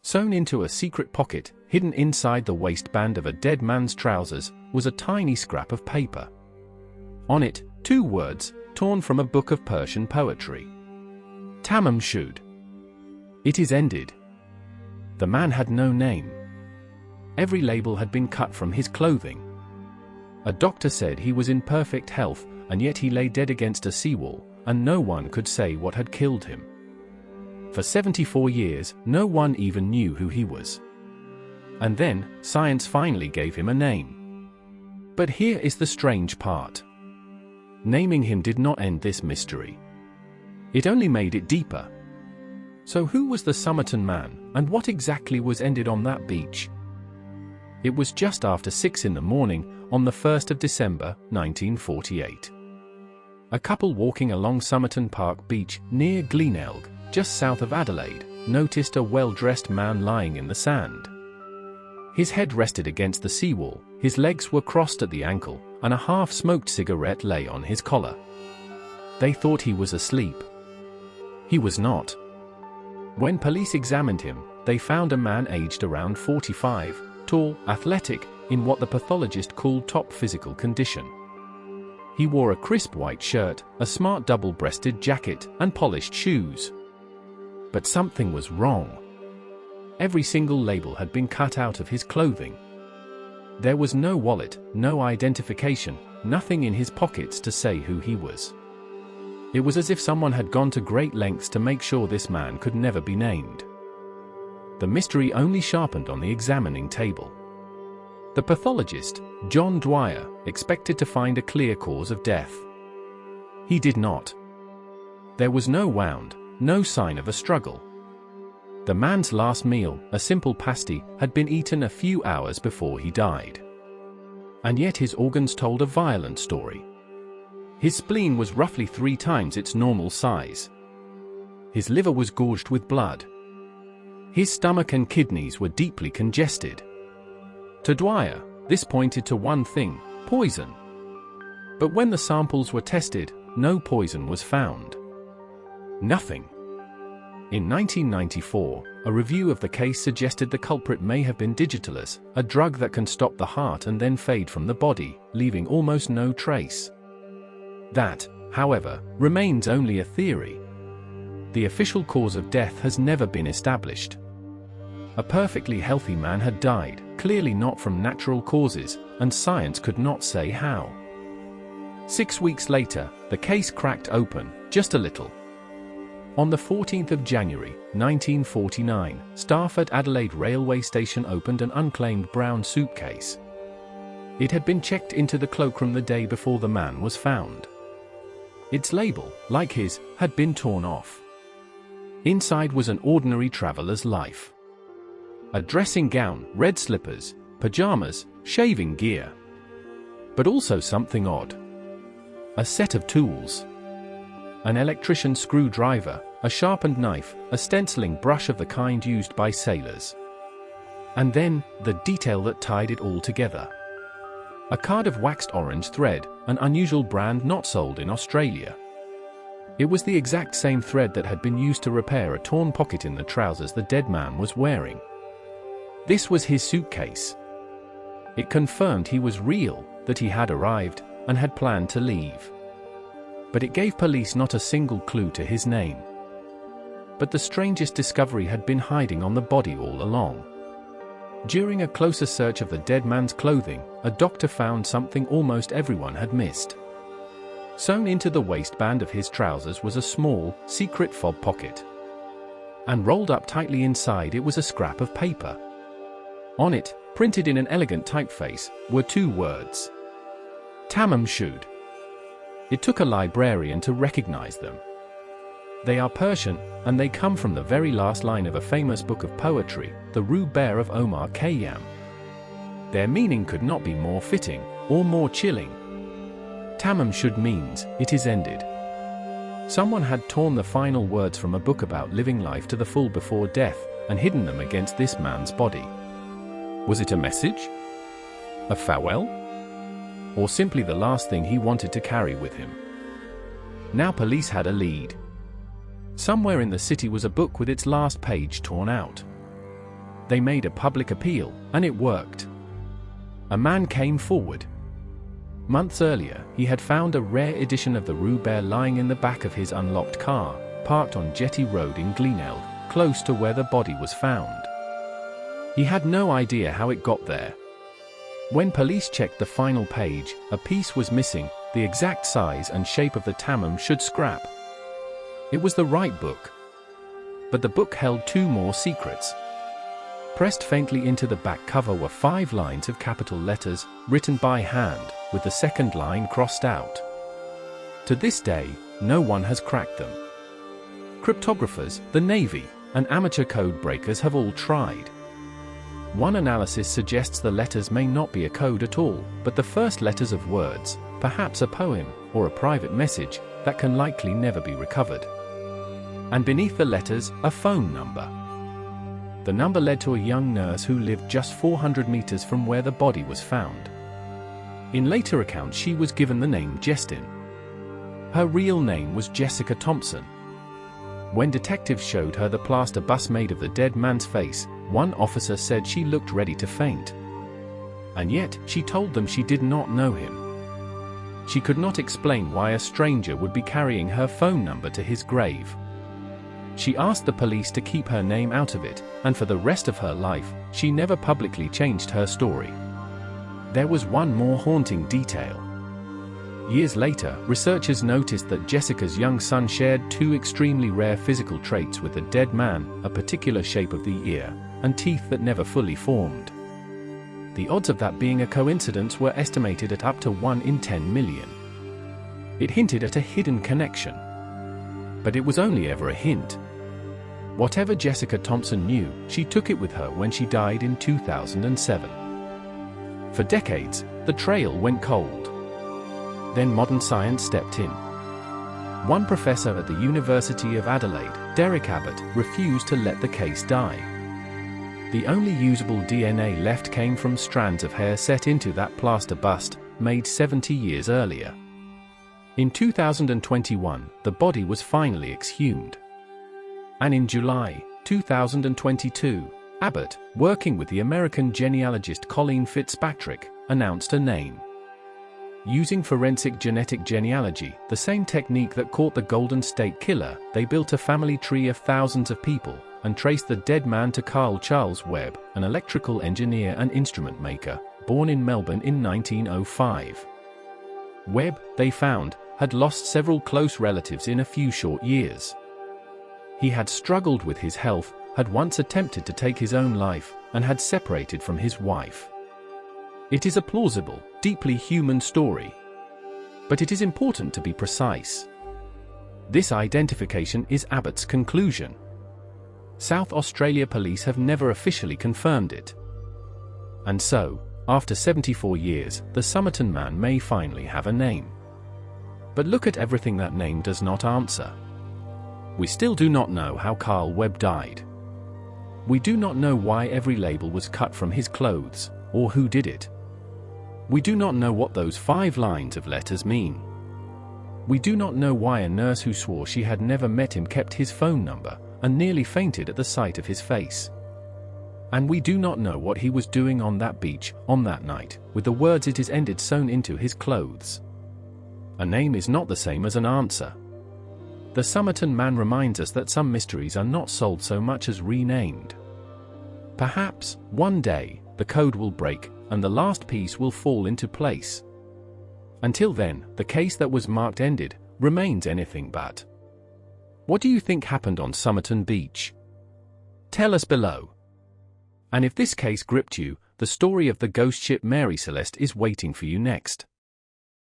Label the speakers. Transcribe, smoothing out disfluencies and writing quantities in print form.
Speaker 1: Sewn into a secret pocket, hidden inside the waistband of a dead man's trousers, was a tiny scrap of paper. On it, 2 words, torn from a book of Persian poetry. Tamam Shud. It is ended. The man had no name. Every label had been cut from his clothing. A doctor said he was in perfect health, and yet he lay dead against a seawall, and no one could say what had killed him. For 74 years, no one even knew who he was. And then, science finally gave him a name. But here is the strange part. Naming him did not end this mystery. It only made it deeper. So who was the Somerton Man, and what exactly was ended on that beach? It was just after 6 in the morning, on the 1st of December, 1948. A couple walking along Somerton Park Beach, near Glenelg, just south of Adelaide, noticed a well-dressed man lying in the sand. His head rested against the seawall, his legs were crossed at the ankle, and a half-smoked cigarette lay on his collar. They thought he was asleep. He was not. When police examined him, they found a man aged around 45, tall, athletic, in what the pathologist called top physical condition. He wore a crisp white shirt, a smart double-breasted jacket, and polished shoes. But something was wrong. Every single label had been cut out of his clothing. There was no wallet, no identification, nothing in his pockets to say who he was. It was as if someone had gone to great lengths to make sure this man could never be named. The mystery only sharpened on the examining table. The pathologist, John Dwyer, expected to find a clear cause of death. He did not. There was no wound, no sign of a struggle. The man's last meal, a simple pasty, had been eaten a few hours before he died. And yet his organs told a violent story. His spleen was roughly 3 times its normal size. His liver was gorged with blood. His stomach and kidneys were deeply congested. To Dwyer, this pointed to one thing: poison. But when the samples were tested, no poison was found. Nothing. In 1994, a review of the case suggested the culprit may have been digitalis, a drug that can stop the heart and then fade from the body, leaving almost no trace. That, however, remains only a theory. The official cause of death has never been established. A perfectly healthy man had died, clearly not from natural causes, and science could not say how. 6 weeks later, the case cracked open, just a little. On the 14th of January, 1949, staff at Adelaide railway station opened an unclaimed brown suitcase. It had been checked into the cloakroom the day before the man was found. Its label, like his, had been torn off. Inside was an ordinary traveler's life. A dressing gown, red slippers, pajamas, shaving gear. But also something odd. A set of tools. An electrician's screwdriver, a sharpened knife, a stenciling brush of the kind used by sailors. And then, the detail that tied it all together. A card of waxed orange thread, an unusual brand not sold in Australia. It was the exact same thread that had been used to repair a torn pocket in the trousers the dead man was wearing. This was his suitcase. It confirmed he was real, that he had arrived, and had planned to leave. But it gave police not a single clue to his name. But the strangest discovery had been hiding on the body all along. During a closer search of the dead man's clothing, a doctor found something almost everyone had missed. Sewn into the waistband of his trousers was a small, secret fob pocket. And rolled up tightly inside it was a scrap of paper. On it, printed in an elegant typeface, were 2 words. Tamam Shud. It took a librarian to recognize them. They are Persian, and they come from the very last line of a famous book of poetry, the Ruh Bear of Omar Khayyam. Their meaning could not be more fitting, or more chilling. Tamam Shud means, it is ended. Someone had torn the final words from a book about living life to the full before death, and hidden them against this man's body. Was it a message? A farewell? Or simply the last thing he wanted to carry with him? Now police had a lead. Somewhere in the city was a book with its last page torn out. They made a public appeal, and it worked. A man came forward. Months earlier, he had found a rare edition of the Rue Bear lying in the back of his unlocked car, parked on Jetty Road in Glenelg, close to where the body was found. He had no idea how it got there. When police checked the final page, a piece was missing, the exact size and shape of the Tamam Shud scrap. It was the right book. But the book held two more secrets. Pressed faintly into the back cover were 5 lines of capital letters, written by hand, with the second line crossed out. To this day, no one has cracked them. Cryptographers, the Navy, and amateur code breakers have all tried. One analysis suggests the letters may not be a code at all, but the first letters of words, perhaps a poem, or a private message, that can likely never be recovered. And beneath the letters, a phone number. The number led to a young nurse who lived just 400 meters from where the body was found. In later accounts she was given the name Justin. Her real name was Jessica Thompson. When detectives showed her the plaster bust made of the dead man's face, one officer said she looked ready to faint. And yet, she told them she did not know him. She could not explain why a stranger would be carrying her phone number to his grave. She asked the police to keep her name out of it, and for the rest of her life, she never publicly changed her story. There was one more haunting detail. Years later, researchers noticed that Jessica's young son shared 2 extremely rare physical traits with the dead man, a particular shape of the ear, and teeth that never fully formed. The odds of that being a coincidence were estimated at up to 1 in 10 million. It hinted at a hidden connection. But it was only ever a hint. Whatever Jessica Thompson knew, she took it with her when she died in 2007. For decades, the trail went cold. Then modern science stepped in. One professor at the University of Adelaide, Derek Abbott, refused to let the case die. The only usable DNA left came from strands of hair set into that plaster bust, made 70 years earlier. In 2021, the body was finally exhumed. And in July 2022, Abbott, working with the American genealogist Colleen Fitzpatrick, announced a name. Using forensic genetic genealogy, the same technique that caught the Golden State Killer, they built a family tree of thousands of people, and traced the dead man to Carl Charles Webb, an electrical engineer and instrument maker, born in Melbourne in 1905. Webb, they found, had lost several close relatives in a few short years. He had struggled with his health, had once attempted to take his own life, and had separated from his wife. It is a plausible, deeply human story. But it is important to be precise. This identification is Abbott's conclusion. South Australia police have never officially confirmed it. And so, after 74 years, the Somerton Man may finally have a name. But look at everything that name does not answer. We still do not know how Carl Webb died. We do not know why every label was cut from his clothes, or who did it. We do not know what those 5 lines of letters mean. We do not know why a nurse who swore she had never met him kept his phone number, and nearly fainted at the sight of his face. And we do not know what he was doing on that beach, on that night, with the words "it is ended" sewn into his clothes. A name is not the same as an answer. The Somerton Man reminds us that some mysteries are not solved so much as renamed. Perhaps, one day, the code will break, and the last piece will fall into place. Until then, the case that was marked ended remains anything but. What do you think happened on Somerton Beach? Tell us below. And if this case gripped you, the story of the ghost ship Mary Celeste is waiting for you next.